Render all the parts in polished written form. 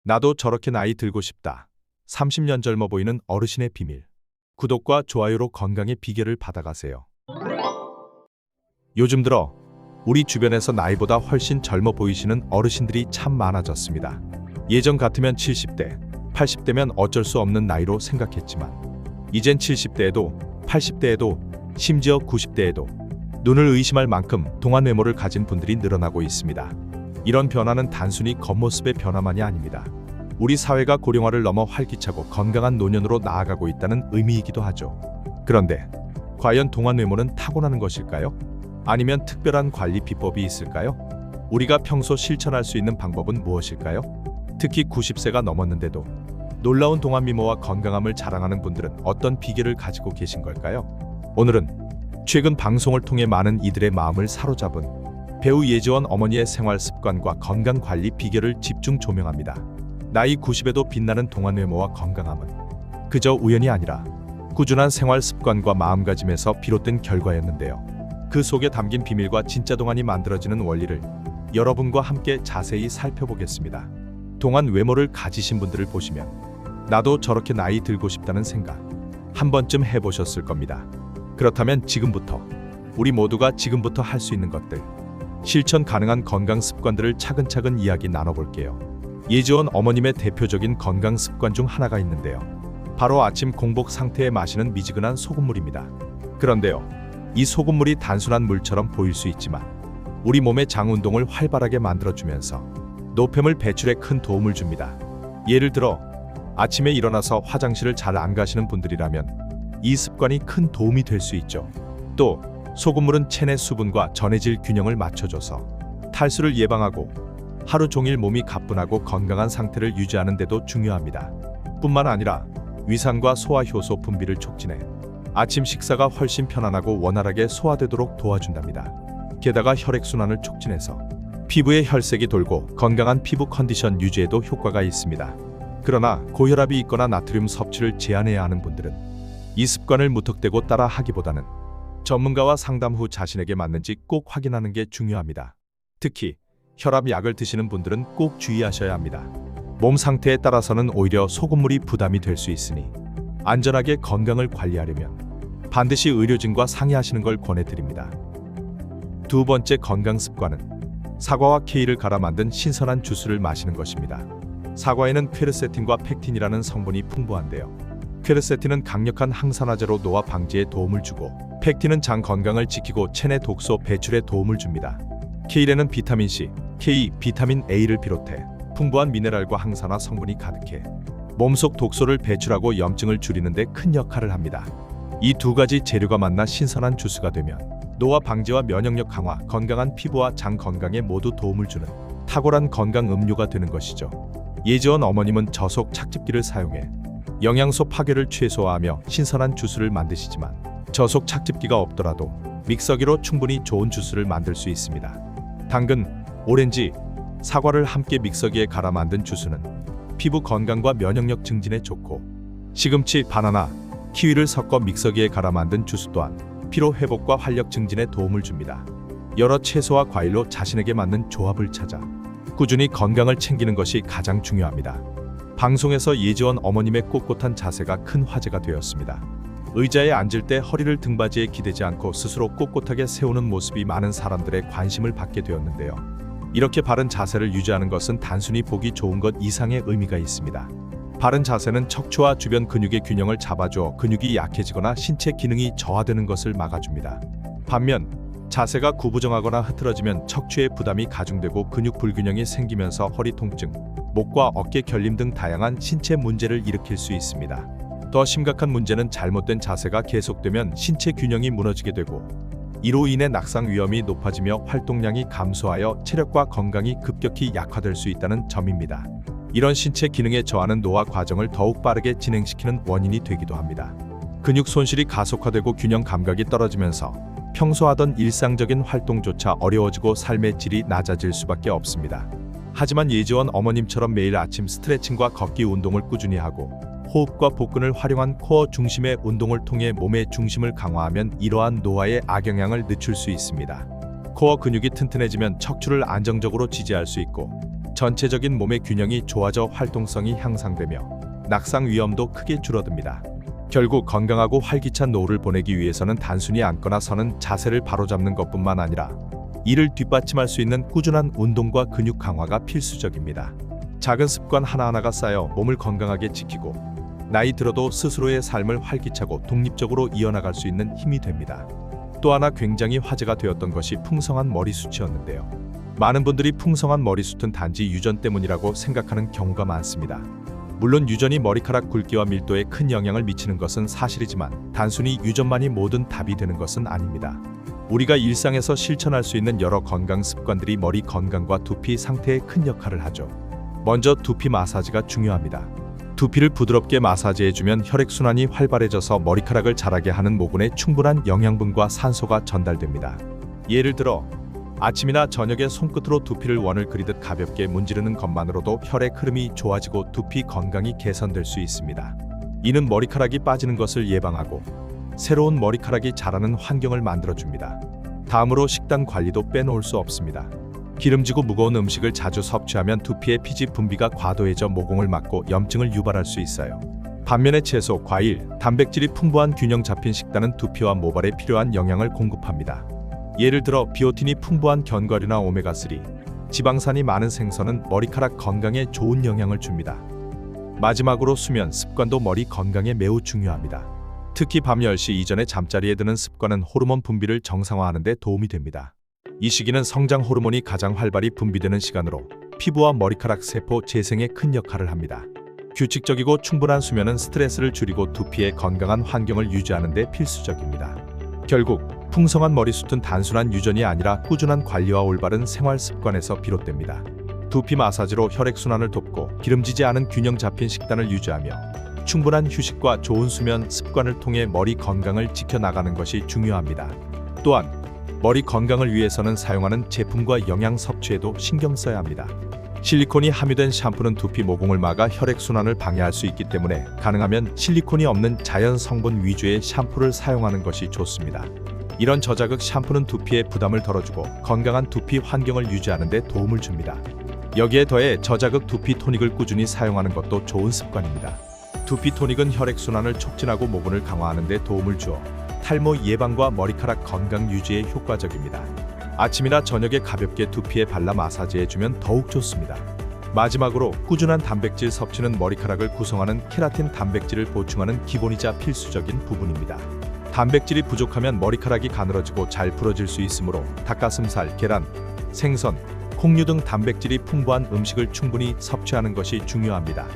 나도 저렇게 나이 들고 싶다. 30년 젊어 보이는 어르신의 비밀. 구독과 좋아요로 건강의 비결을 받아가세요. 요즘 들어 우리 주변에서 나이보다 훨씬 젊어 보이시는 어르신들이 참 많아졌습니다. 예전 같으면 70대, 80대면 어쩔 수 없는 나이로 생각했지만 이젠 70대에도 80대에도 심지어 90대에도 눈을 의심할 만큼 동안 외모를 가진 분들이 늘어나고 있습니다. 이런 변화는 단순히 겉모습의 변화만이 아닙니다. 우리 사회가 고령화를 넘어 활기차고 건강한 노년으로 나아가고 있다는 의미이기도 하죠. 그런데 과연 동안 외모는 타고나는 것일까요? 아니면 특별한 관리 비법이 있을까요? 우리가 평소 실천할 수 있는 방법은 무엇일까요? 특히 90세가 넘었는데도 놀라운 동안 미모와 건강함을 자랑하는 분들은 어떤 비결을 가지고 계신 걸까요? 오늘은 최근 방송을 통해 많은 이들의 마음을 사로잡은 배우 예지원 어머니의 생활 습관과 건강 관리 비결을 집중 조명합니다. 나이 90에도 빛나는 동안 외모와 건강함은 그저 우연이 아니라 꾸준한 생활 습관과 마음가짐에서 비롯된 결과였는데요. 그 속에 담긴 비밀과 진짜 동안이 만들어지는 원리를 여러분과 함께 자세히 살펴보겠습니다. 동안 외모를 가지신 분들을 보시면 나도 저렇게 나이 들고 싶다는 생각 한 번쯤 해보셨을 겁니다. 그렇다면 지금부터 우리 모두가 지금부터 할 수 있는 것들, 실천 가능한 건강 습관들을 차근차근 이야기 나눠볼게요. 예지원 어머님의 대표적인 건강 습관 중 하나가 있는데요. 바로 아침 공복 상태에 마시는 미지근한 소금물입니다. 그런데요, 이 소금물이 단순한 물처럼 보일 수 있지만 우리 몸의 장 운동을 활발하게 만들어주면서 노폐물 배출에 큰 도움을 줍니다. 예를 들어 아침에 일어나서 화장실을 잘 안 가시는 분들이라면 이 습관이 큰 도움이 될 수 있죠. 또 소금물은 체내 수분과 전해질 균형을 맞춰줘서 탈수를 예방하고 하루 종일 몸이 가뿐하고 건강한 상태를 유지하는 데도 중요합니다. 뿐만 아니라 위산과 소화 효소 분비를 촉진해 아침 식사가 훨씬 편안하고 원활하게 소화되도록 도와준답니다. 게다가 혈액순환을 촉진해서 피부에 혈색이 돌고 건강한 피부 컨디션 유지에도 효과가 있습니다. 그러나 고혈압이 있거나 나트륨 섭취를 제한해야 하는 분들은 이 습관을 무턱대고 따라 하기보다는 전문가와 상담 후 자신에게 맞는지 꼭 확인하는 게 중요합니다. 특히 혈압약을 드시는 분들은 꼭 주의하셔야 합니다. 몸 상태에 따라서는 오히려 소금물이 부담이 될 수 있으니 안전하게 건강을 관리하려면 반드시 의료진과 상의하시는 걸 권해드립니다. 두 번째 건강 습관은 사과와 케일을 갈아 만든 신선한 주스를 마시는 것입니다. 사과에는 퀘르세틴과 펙틴이라는 성분이 풍부한데요. 퀘르세틴은 강력한 항산화제로 노화 방지에 도움을 주고 펙틴은 장 건강을 지키고 체내 독소 배출에 도움을 줍니다. 케일에는 비타민C, K, 비타민 A를 비롯해 풍부한 미네랄과 항산화 성분이 가득해 몸속 독소를 배출하고 염증을 줄이는 데 큰 역할을 합니다. 이 두 가지 재료가 만나 신선한 주스가 되면 노화 방지와 면역력 강화, 건강한 피부와 장 건강에 모두 도움을 주는 탁월한 건강 음료가 되는 것이죠. 예지원 어머님은 저속 착즙기를 사용해 영양소 파괴를 최소화하며 신선한 주스를 만드시지만 저속 착즙기가 없더라도 믹서기로 충분히 좋은 주스를 만들 수 있습니다. 당근, 오렌지, 사과를 함께 믹서기에 갈아 만든 주스는 피부 건강과 면역력 증진에 좋고 시금치, 바나나, 키위를 섞어 믹서기에 갈아 만든 주스 또한 피로 회복과 활력 증진에 도움을 줍니다. 여러 채소와 과일로 자신에게 맞는 조합을 찾아 꾸준히 건강을 챙기는 것이 가장 중요합니다. 방송에서 예지원 어머님의 꼿꼿한 자세가 큰 화제가 되었습니다. 의자에 앉을 때 허리를 등받이에 기대지 않고 스스로 꼿꼿하게 세우는 모습이 많은 사람들의 관심을 받게 되었는데요. 이렇게 바른 자세를 유지하는 것은 단순히 보기 좋은 것 이상의 의미가 있습니다. 바른 자세는 척추와 주변 근육의 균형을 잡아주어 근육이 약해지거나 신체 기능이 저하되는 것을 막아줍니다. 반면 자세가 구부정하거나 흐트러지면 척추의 부담이 가중되고 근육 불균형이 생기면서 허리 통증, 목과 어깨 결림 등 다양한 신체 문제를 일으킬 수 있습니다. 더 심각한 문제는 잘못된 자세가 계속되면 신체 균형이 무너지게 되고 이로 인해 낙상 위험이 높아지며 활동량이 감소하여 체력과 건강이 급격히 약화될 수 있다는 점입니다. 이런 신체 기능의 저하는 노화 과정을 더욱 빠르게 진행시키는 원인이 되기도 합니다. 근육 손실이 가속화되고 균형 감각이 떨어지면서 평소 하던 일상적인 활동조차 어려워지고 삶의 질이 낮아질 수밖에 없습니다. 하지만 예지원 어머님처럼 매일 아침 스트레칭과 걷기 운동을 꾸준히 하고 호흡과 복근을 활용한 코어 중심의 운동을 통해 몸의 중심을 강화하면 이러한 노화의 악영향을 늦출 수 있습니다. 코어 근육이 튼튼해지면 척추를 안정적으로 지지할 수 있고 전체적인 몸의 균형이 좋아져 활동성이 향상되며 낙상 위험도 크게 줄어듭니다. 결국 건강하고 활기찬 노후를 보내기 위해서는 단순히 앉거나 서는 자세를 바로잡는 것뿐만 아니라 이를 뒷받침할 수 있는 꾸준한 운동과 근육 강화가 필수적입니다. 작은 습관 하나하나가 쌓여 몸을 건강하게 지키고 나이 들어도 스스로의 삶을 활기차고 독립적으로 이어나갈 수 있는 힘이 됩니다. 또 하나 굉장히 화제가 되었던 것이 풍성한 머리숱이었는데요. 많은 분들이 풍성한 머리숱은 단지 유전 때문이라고 생각하는 경우가 많습니다. 물론 유전이 머리카락 굵기와 밀도에 큰 영향을 미치는 것은 사실이지만 단순히 유전만이 모든 답이 되는 것은 아닙니다. 우리가 일상에서 실천할 수 있는 여러 건강 습관들이 머리 건강과 두피 상태에 큰 역할을 하죠. 먼저 두피 마사지가 중요합니다. 두피를 부드럽게 마사지해주면 혈액순환이 활발해져서 머리카락을 자라게 하는 모근에 충분한 영양분과 산소가 전달됩니다. 예를 들어 아침이나 저녁에 손끝으로 두피를 원을 그리듯 가볍게 문지르는 것만으로도 혈액 흐름이 좋아지고 두피 건강이 개선될 수 있습니다. 이는 머리카락이 빠지는 것을 예방하고 새로운 머리카락이 자라는 환경을 만들어줍니다. 다음으로 식단 관리도 빼놓을 수 없습니다. 기름지고 무거운 음식을 자주 섭취하면 두피의 피지 분비가 과도해져 모공을 막고 염증을 유발할 수 있어요. 반면에 채소, 과일, 단백질이 풍부한 균형 잡힌 식단은 두피와 모발에 필요한 영양을 공급합니다. 예를 들어 비오틴이 풍부한 견과류나 오메가3, 지방산이 많은 생선은 머리카락 건강에 좋은 영향을 줍니다. 마지막으로 수면 습관도 머리 건강에 매우 중요합니다. 특히 밤 10시 이전에 잠자리에 드는 습관은 호르몬 분비를 정상화하는 데 도움이 됩니다. 이 시기는 성장 호르몬이 가장 활발히 분비되는 시간으로 피부와 머리카락 세포 재생에 큰 역할을 합니다. 규칙적이고 충분한 수면은 스트레스를 줄이고 두피의 건강한 환경을 유지하는 데 필수적입니다. 결국 풍성한 머리숱은 단순한 유전이 아니라 꾸준한 관리와 올바른 생활 습관에서 비롯됩니다. 두피 마사지로 혈액순환을 돕고 기름지지 않은 균형 잡힌 식단을 유지하며 충분한 휴식과 좋은 수면 습관을 통해 머리 건강을 지켜나가는 것이 중요합니다. 또한 머리 건강을 위해서는 사용하는 제품과 영양 섭취에도 신경 써야 합니다. 실리콘이 함유된 샴푸는 두피 모공을 막아 혈액순환을 방해할 수 있기 때문에 가능하면 실리콘이 없는 자연 성분 위주의 샴푸를 사용하는 것이 좋습니다. 이런 저자극 샴푸는 두피에 부담을 덜어주고 건강한 두피 환경을 유지하는 데 도움을 줍니다. 여기에 더해 저자극 두피 토닉을 꾸준히 사용하는 것도 좋은 습관입니다. 두피 토닉은 혈액순환을 촉진하고 모근을 강화하는 데 도움을 주어 탈모 예방과 머리카락 건강 유지에 효과적입니다. 아침이나 저녁에 가볍게 두피에 발라 마사지해주면 더욱 좋습니다. 마지막으로 꾸준한 단백질 섭취는 머리카락을 구성하는 케라틴 단백질을 보충하는 기본이자 필수적인 부분입니다. 단백질이 부족하면 머리카락이 가늘어지고 잘 부러질 수 있으므로 닭가슴살, 계란, 생선, 콩류 등 단백질이 풍부한 음식을 충분히 섭취하는 것이 중요합니다.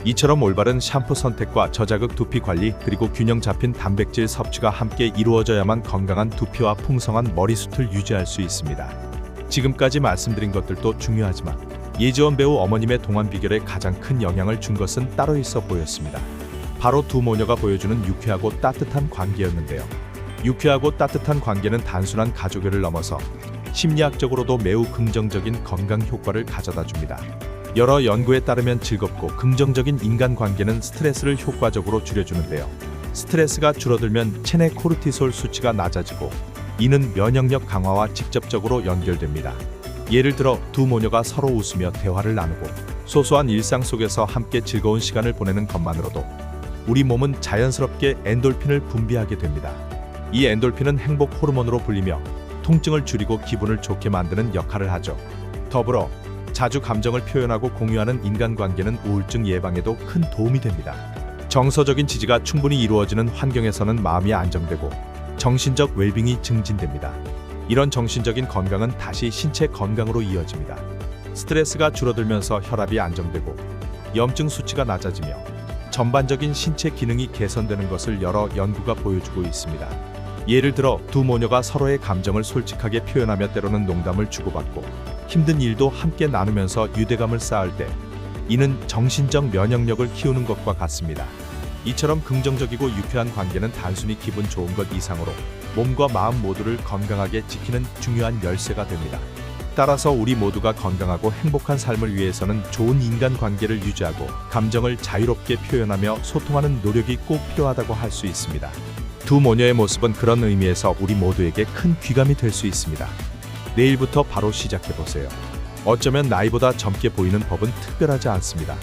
이처럼 올바른 샴푸 선택과 저자극 두피 관리 그리고 균형 잡힌 단백질 섭취가 함께 이루어져야만 건강한 두피와 풍성한 머리숱을 유지할 수 있습니다. 지금까지 말씀드린 것들도 중요하지만 예지원 배우 어머님의 동안 비결에 가장 큰 영향을 준 것은 따로 있어 보였습니다. 바로 두 모녀가 보여주는 유쾌하고 따뜻한 관계였는데요. 유쾌하고 따뜻한 관계는 단순한 가족애를 넘어서 심리학적으로도 매우 긍정적인 건강 효과를 가져다 줍니다. 여러 연구에 따르면 즐겁고 긍정적인 인간관계는 스트레스를 효과적으로 줄여주는데요. 스트레스가 줄어들면 체내 코르티솔 수치가 낮아지고 이는 면역력 강화와 직접적으로 연결됩니다. 예를 들어 두 모녀가 서로 웃으며 대화를 나누고 소소한 일상 속에서 함께 즐거운 시간을 보내는 것만으로도 우리 몸은 자연스럽게 엔돌핀을 분비하게 됩니다. 이 엔돌핀은 행복 호르몬으로 불리며 통증을 줄이고 기분을 좋게 만드는 역할을 하죠. 더불어 자주 감정을 표현하고 공유하는 인간관계는 우울증 예방에도 큰 도움이 됩니다. 정서적인 지지가 충분히 이루어지는 환경에서는 마음이 안정되고 정신적 웰빙이 증진됩니다. 이런 정신적인 건강은 다시 신체 건강으로 이어집니다. 스트레스가 줄어들면서 혈압이 안정되고 염증 수치가 낮아지며 전반적인 신체 기능이 개선되는 것을 여러 연구가 보여주고 있습니다. 예를 들어 두 모녀가 서로의 감정을 솔직하게 표현하며 때로는 농담을 주고받고 힘든 일도 함께 나누면서 유대감을 쌓을 때 이는 정신적 면역력을 키우는 것과 같습니다. 이처럼 긍정적이고 유쾌한 관계는 단순히 기분 좋은 것 이상으로 몸과 마음 모두를 건강하게 지키는 중요한 열쇠가 됩니다. 따라서 우리 모두가 건강하고 행복한 삶을 위해서는 좋은 인간관계를 유지하고 감정을 자유롭게 표현하며 소통하는 노력이 꼭 필요하다고 할 수 있습니다. 두 모녀의 모습은 그런 의미에서 우리 모두에게 큰 귀감이 될 수 있습니다. 내일부터 바로 시작해보세요. 어쩌면 나이보다 젊게 보이는 법은 특별하지 않습니다.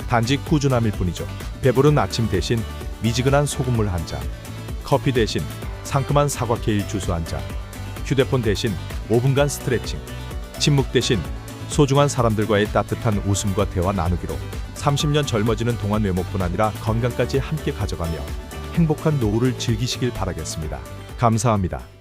단지 꾸준함일 뿐이죠. 배부른 아침 대신 미지근한 소금물 한 잔, 커피 대신 상큼한 사과 케일 주스 한 잔, 휴대폰 대신 5분간 스트레칭, 침묵 대신 소중한 사람들과의 따뜻한 웃음과 대화 나누기로 30년 젊어지는 동안 외모뿐 아니라 건강까지 함께 가져가며 행복한 노후를 즐기시길 바라겠습니다. 감사합니다.